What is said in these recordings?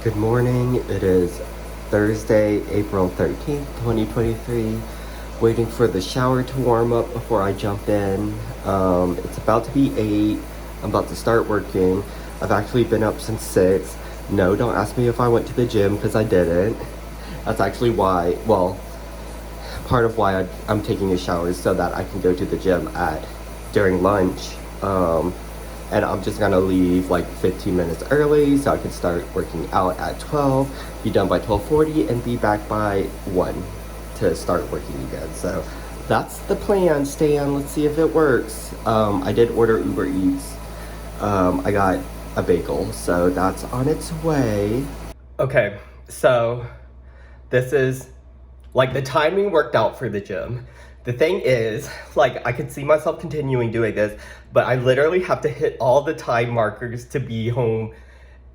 Good morning. It is Thursday, April 13th, 2023. Waiting for the shower to warm up before I jump in. It's about to be 8. I'm about to start working. I've actually been up since 6. No, don't ask me if I went to the gym because I didn't. That's actually why, well, part of why I'm taking a shower is so that I can go to the gym during lunch. And I'm just gonna leave like 15 minutes early so I can start working out at 12, be done by 12:40, and be back by 1 to start working again. So that's the plan, Stan. Let's see if it works. I did order Uber Eats. I got a bagel, so that's on its way. Okay, so this is like the timing worked out for the gym. The thing is, like, I could see myself continuing doing this, but I literally have to hit all the time markers to be home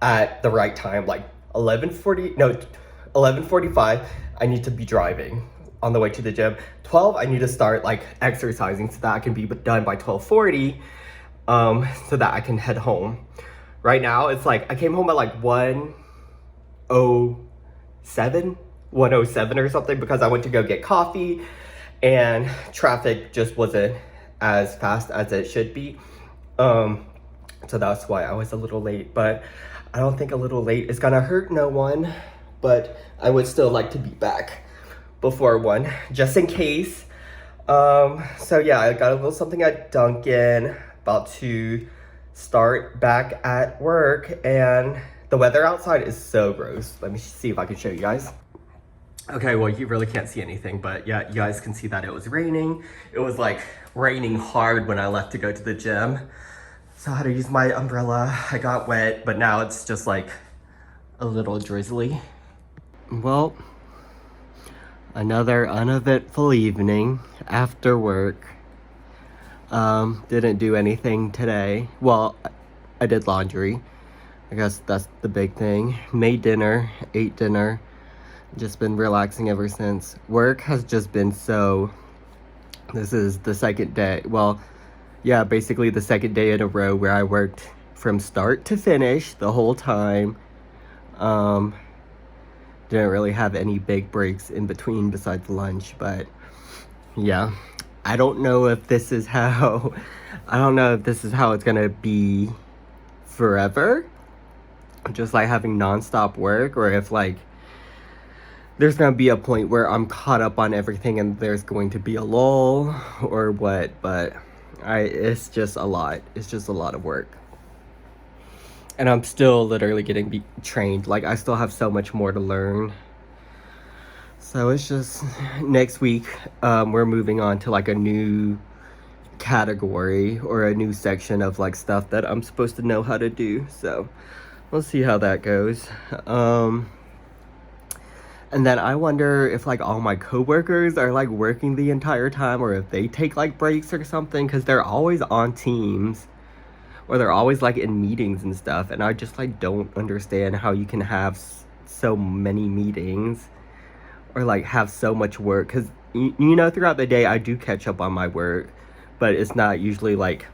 at the right time. Like 11:45, I need to be driving on the way to the gym. 12, I need to start like exercising so that I can be done by 12:40, so that I can head home. Right now, it's like I came home at like 107 or something because I went to go get coffee and traffic just wasn't as fast as it should be. So that's why I was a little late, but I don't think a little late is gonna hurt no one, but I would still like to be back before 1 just in case. So yeah, I got a little something at Dunkin', about to start back at work, and the weather outside is so gross. Let me see if I can show you guys. Okay, well, you really can't see anything, but yeah, you guys can see that it was raining. It was like raining hard when I left to go to the gym. So I had to use my umbrella. I got wet, but now it's just like a little drizzly. Well, another uneventful evening after work. Didn't do anything today. Well, I did laundry. I guess that's the big thing. Made dinner, ate dinner. Just been relaxing ever since. Work has just been this is the second day. Well, yeah, basically the second day in a row where I worked from start to finish the whole time. Didn't really have any big breaks in between besides lunch, but yeah. I don't know if this is how it's gonna be forever. Just like having nonstop work, or if like there's gonna be a point where I'm caught up on everything and there's going to be a lull or what, but it's just a lot. It's just a lot of work. And I'm still literally getting trained. Like, I still have so much more to learn. So it's just, next week, we're moving on to like a new category or a new section of like stuff that I'm supposed to know how to do. So we'll see how that goes. And then I wonder if like all my coworkers are like working the entire time, or if they take like breaks or something, because they're always on Teams or they're always like in meetings and stuff. And I just like don't understand how you can have so many meetings or like have so much work, because you know, throughout the day I do catch up on my work, but it's not usually like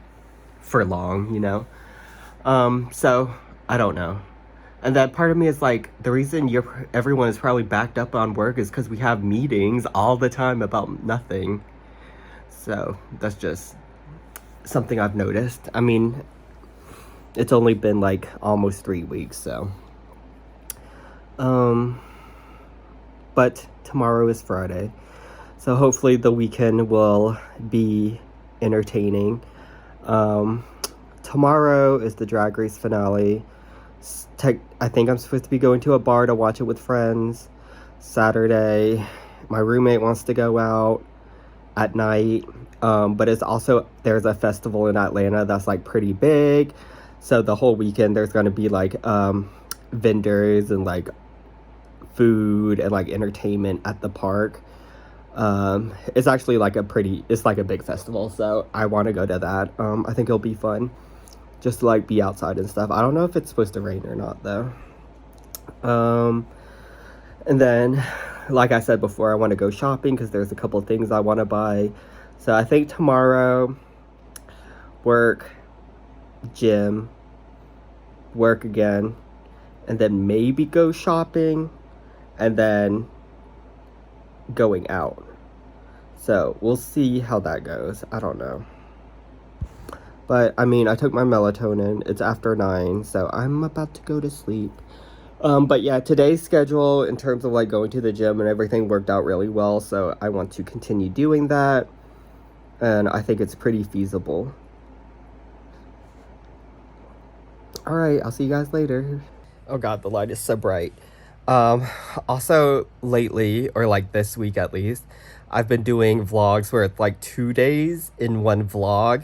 for long, you know. So I don't know. And that part of me is like, the reason everyone is probably backed up on work is because we have meetings all the time about nothing. So that's just something I've noticed. I mean, it's only been like almost 3 weeks, so. But tomorrow is Friday, so hopefully the weekend will be entertaining. Tomorrow is the Drag Race finale. I think I'm supposed to be going to a bar to watch it with friends. Saturday, my roommate wants to go out at night. But there's a festival in Atlanta that's like pretty big. So the whole weekend there's going to be like vendors and like food and like entertainment at the park. It's actually like it's like a big festival. So I want to go to that. I think it'll be fun. Just to like be outside and stuff. I don't know if it's supposed to rain or not though. And then, like I said before, I want to go shopping because there's a couple things I want to buy. So I think tomorrow, work, gym, work again, and then maybe go shopping, and then going out. So we'll see how that goes. I don't know. But I mean, I took my melatonin. It's after 9, so I'm about to go to sleep. But yeah, today's schedule in terms of like going to the gym and everything worked out really well. So I want to continue doing that. And I think it's pretty feasible. All right, I'll see you guys later. Oh God, the light is so bright. Also lately, or like this week at least, I've been doing vlogs where it's like 2 days in one vlog,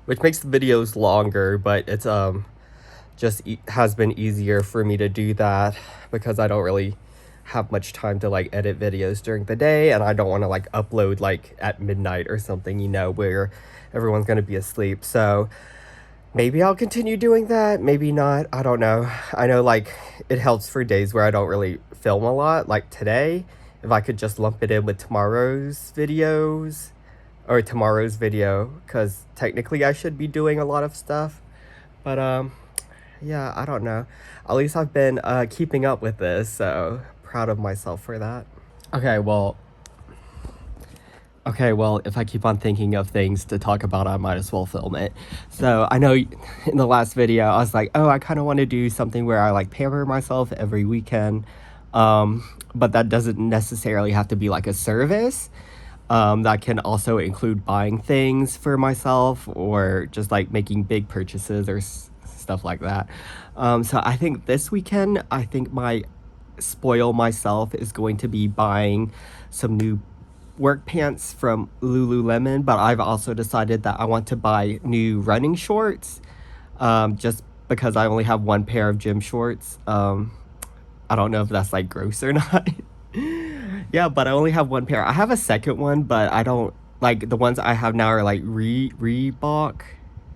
which makes the videos longer, but it's just has been easier for me to do that because I don't really have much time to like edit videos during the day, and I don't want to like upload like at midnight or something, you know, where everyone's gonna be asleep. So maybe I'll continue doing that, maybe not, I don't know. I know like it helps for days where I don't really film a lot, like today. If I could just lump it in with tomorrow's videos or tomorrow's video, because technically I should be doing a lot of stuff, but yeah, I don't know. At least I've been keeping up with this, so proud of myself for that. Okay, well, if I keep on thinking of things to talk about, I might as well film it. So I know in the last video, I was like, oh, I kind of want to do something where I like pamper myself every weekend. But that doesn't necessarily have to be like a service. That can also include buying things for myself or just like making big purchases or stuff like that. So I think this weekend, I think my spoil myself is going to be buying some new work pants from Lululemon, but I've also decided that I want to buy new running shorts, just because I only have one pair of gym shorts. I don't know if that's like gross or not. Yeah, but I only have one pair. I have a second one, but I don't like the ones I have now are like Reebok.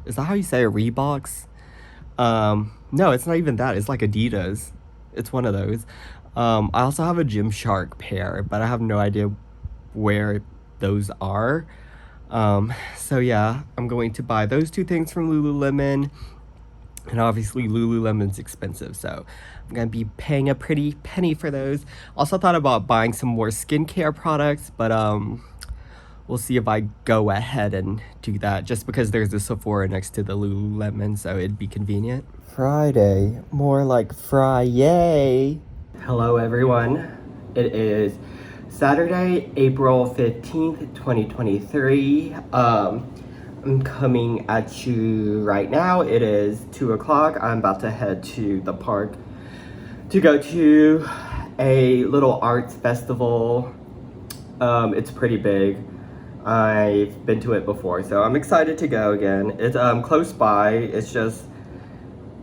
Is that how you say it? Reeboks? No, it's not even that. It's like Adidas. It's one of those. I also have a Gymshark pair, but I have no idea where those are. So yeah, I'm going to buy those two things from Lululemon. And obviously Lululemon's expensive, so I'm gonna be paying a pretty penny for those. Also thought about buying some more skincare products, but we'll see if I go ahead and do that, just because there's a Sephora next to the Lululemon, so it'd be convenient. Friday, more like Fry-yay. Hello everyone. It is Saturday, April 15th, 2023. I'm coming at you right now. It is 2 o'clock. I'm about to head to the park to go to a little arts festival. It's pretty big. I've been to it before, so I'm excited to go again. It's close by. It's just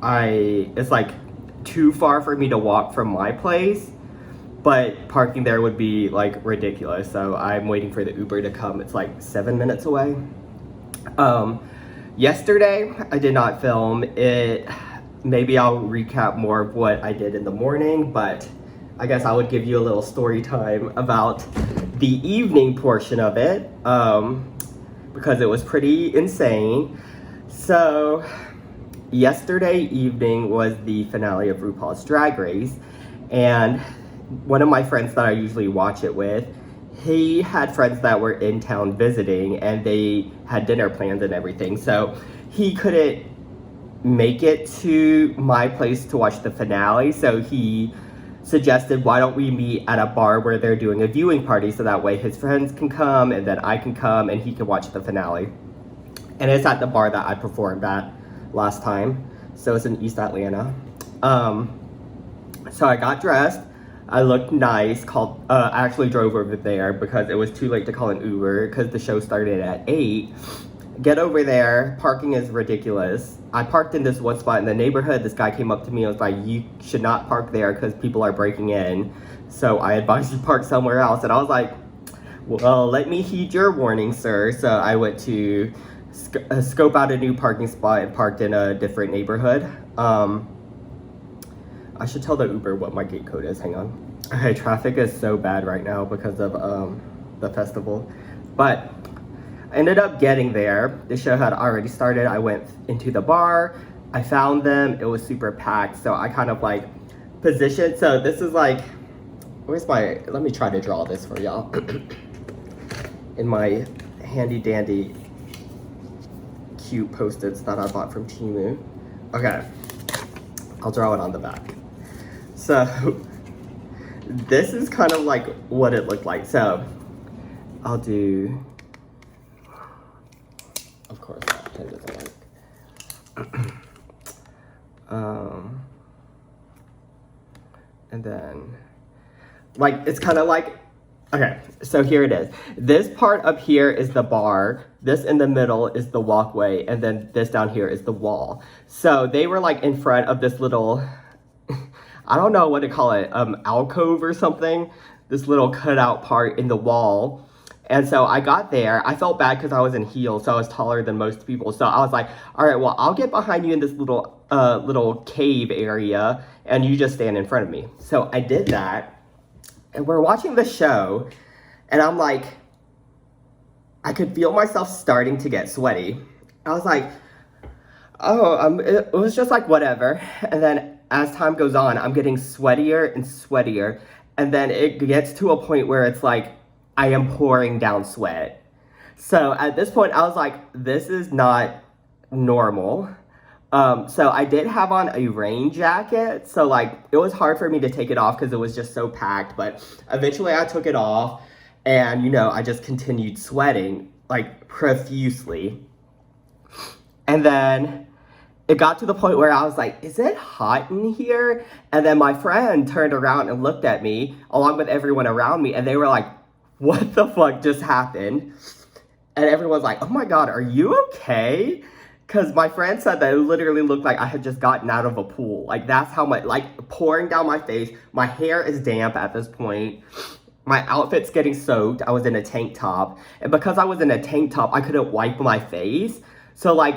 it's like too far for me to walk from my place, but parking there would be like ridiculous. So I'm waiting for the Uber to come. It's like 7 minutes away. Yesterday I did not film it. Maybe I'll recap more of what I did in the morning, but I guess I would give you a little story time about the evening portion of it, because it was pretty insane. So yesterday evening was the finale of RuPaul's Drag Race, and one of my friends that I usually watch it with, he had friends that were in town visiting, and they had dinner plans and everything, so he couldn't make it to my place to watch the finale. So he suggested, why don't we meet at a bar where they're doing a viewing party, so that way his friends can come and then I can come and he can watch the finale. And it's at the bar that I performed at last time, so it's in East Atlanta. So I got dressed, I looked nice, I actually drove over there because it was too late to call an Uber because the show started at 8. Get over there, parking is ridiculous. I parked in this one spot in the neighborhood. This guy came up to me and was like, you should not park there because people are breaking in. So I advised you to park somewhere else. And I was like, well, let me heed your warning, sir. So I went to scope out a new parking spot and parked in a different neighborhood. I should tell the Uber what my gate code is, hang on. Okay, traffic is so bad right now because of the festival. But I ended up getting there. The show had already started. I went into the bar. I found them. It was super packed. So I kind of like position. So this is like, where's my, let me try to draw this for y'all. In my handy dandy cute post-its that I bought from Temu. Okay, I'll draw it on the back. So this is kind of like what it looked like. So I'll do, of course that pen doesn't work. And then like it's kind of like, okay, so here it is. This part up here is the bar, this in the middle is the walkway, and then this down here is the wall. So they were like in front of this little I don't know what to call it, alcove or something, this little cutout part in the wall. And so I got there, I felt bad because I was in heels, so I was taller than most people. So I was like, all right, well, I'll get behind you in this little cave area, and you just stand in front of me. So I did that, and we're watching the show, and I'm like, I could feel myself starting to get sweaty. I was like, oh, it was just like whatever. And then as time goes on, I'm getting sweatier and sweatier, and then it gets to a point where it's like, I am pouring down sweat. So at this point, I was like, this is not normal. So I did have on a rain jacket. So like, it was hard for me to take it off because it was just so packed. But eventually I took it off and, you know, I just continued sweating like profusely. And then it got to the point where I was like, is it hot in here? And then my friend turned around and looked at me along with everyone around me. And they were like, what the fuck just happened? And everyone's like, oh my God, are you okay? Because my friend said that it literally looked like I had just gotten out of a pool. Like that's how much, like pouring down my face. My hair is damp at this point. My outfit's getting soaked. I was in a tank top. And because I was in a tank top, I couldn't wipe my face. So like,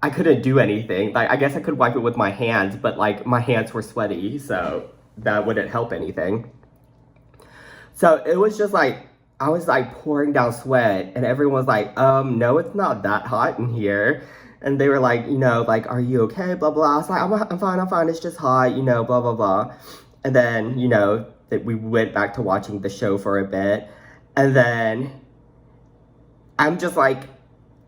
I couldn't do anything. Like, I guess I could wipe it with my hands, but like my hands were sweaty. So that wouldn't help anything. So it was just like, I was like pouring down sweat and everyone was like, no, it's not that hot in here. And they were like, you know, like, are you okay? Blah, blah. I was like, I'm fine. It's just hot, you know, blah, blah, blah. And then, you know, we went back to watching the show for a bit. And then I'm just like,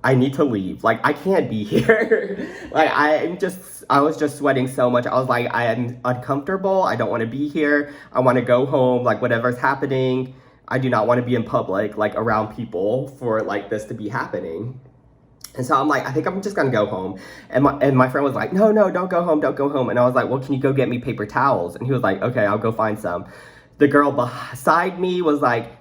I need to leave. Like, I can't be here. Like, I was just sweating so much. I was like, I am uncomfortable. I don't want to be here. I want to go home. Like, whatever's happening, I do not want to be in public, like, around people for, like, this to be happening. And so I'm like, I think I'm just gonna go home. And my friend was like, no, don't go home. And I was like, well, can you go get me paper towels? And he was like, okay, I'll go find some. The girl beside me was like,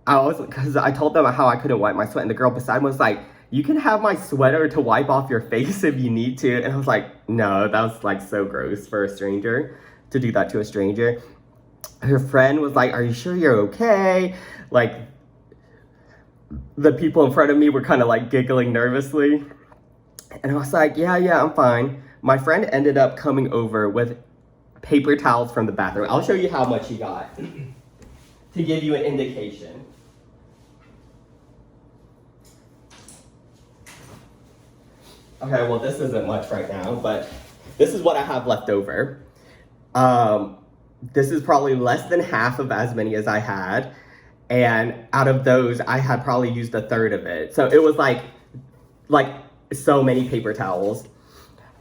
because I told them how I couldn't wipe my sweat. And the girl beside me was like, you can have my sweater to wipe off your face if you need to. And I was like, no, that was like so gross for a stranger to do that to a stranger. Her friend was like, are you sure you're okay? Like, the people in front of me were kind of like giggling nervously. And I was like, yeah, I'm fine. My friend ended up coming over with paper towels from the bathroom. I'll show you how much he got to give you an indication. Okay, well, this isn't much right now, but this is what I have left over. This is probably less than half of as many as I had. And out of those, I had probably used a third of it. So it was like so many paper towels.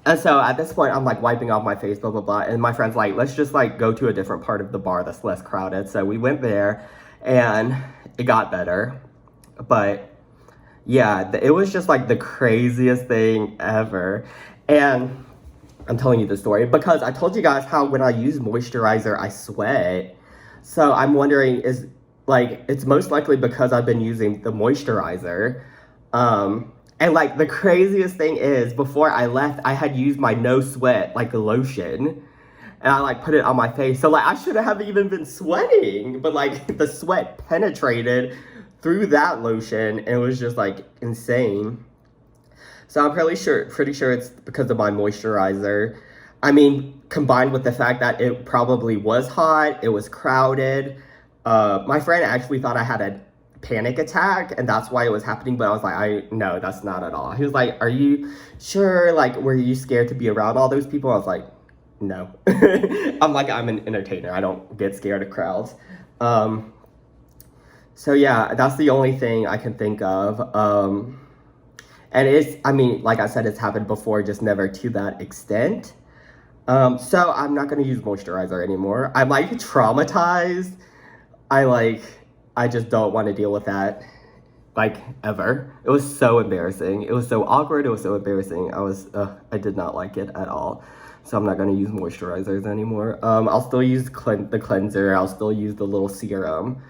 And so at this point, I'm like wiping off my face, blah, blah, blah. And my friend's like, let's just like go to a different part of the bar that's less crowded. So we went there and it got better. But yeah, it was just like the craziest thing ever. And I'm telling you the story because I told you guys how when I use moisturizer, I sweat. So I'm wondering, is like, it's most likely because I've been using the moisturizer. And like the craziest thing is before I left, I had used my no sweat like lotion and I like put it on my face. So like I shouldn't have even been sweating, but like the sweat penetrated through that lotion and it was just like insane. So I'm pretty sure it's because of my moisturizer. I mean, combined with the fact that it probably was hot, it was crowded. My friend actually thought I had a panic attack and that's why it was happening, but I was like, no, that's not at all. He was like, are you sure? Like, were you scared to be around all those people? I was like, no. I'm an entertainer. I don't get scared of crowds. So yeah, that's the only thing I can think of. And I mean, like I said, it's happened before, just never to that extent. So I'm not gonna use moisturizer anymore. I'm like traumatized. I just don't want to deal with that, like, ever. It was so embarrassing. It was so awkward. It was so embarrassing. I did not like it at all. So I'm not gonna use moisturizers anymore. I'll still use the cleanser. I'll still use the little serum.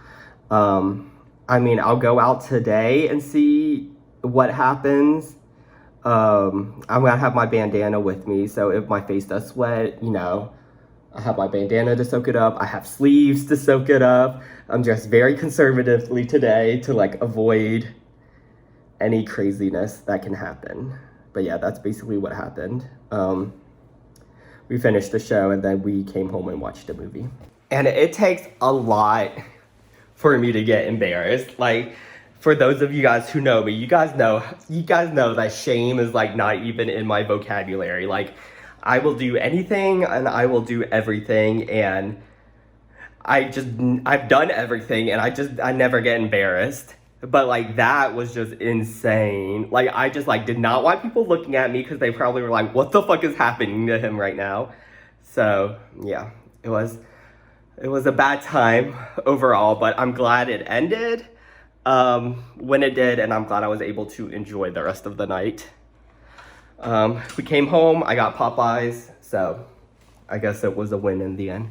I mean, I'll go out today and see what happens. I'm gonna have my bandana with me, so if my face does sweat, you know, I have my bandana to soak it up. I have sleeves to soak it up. I'm dressed very conservatively today to like avoid any craziness that can happen. But yeah, that's basically what happened. We finished the show and then we came home and watched a movie. And it takes a lot for me to get embarrassed. Like, for those of you guys who know me, you guys know that shame is like not even in my vocabulary. Like, I will do anything and I will do everything, and I've done everything and I never get embarrassed. But like, that was just insane. Like, I just like did not want people looking at me because they probably were like, what the fuck is happening to him right now? So yeah, it was a bad time overall, but I'm glad it ended when it did, and I'm glad I was able to enjoy the rest of the night. We came home, I got Popeyes, so I guess it was a win in the end.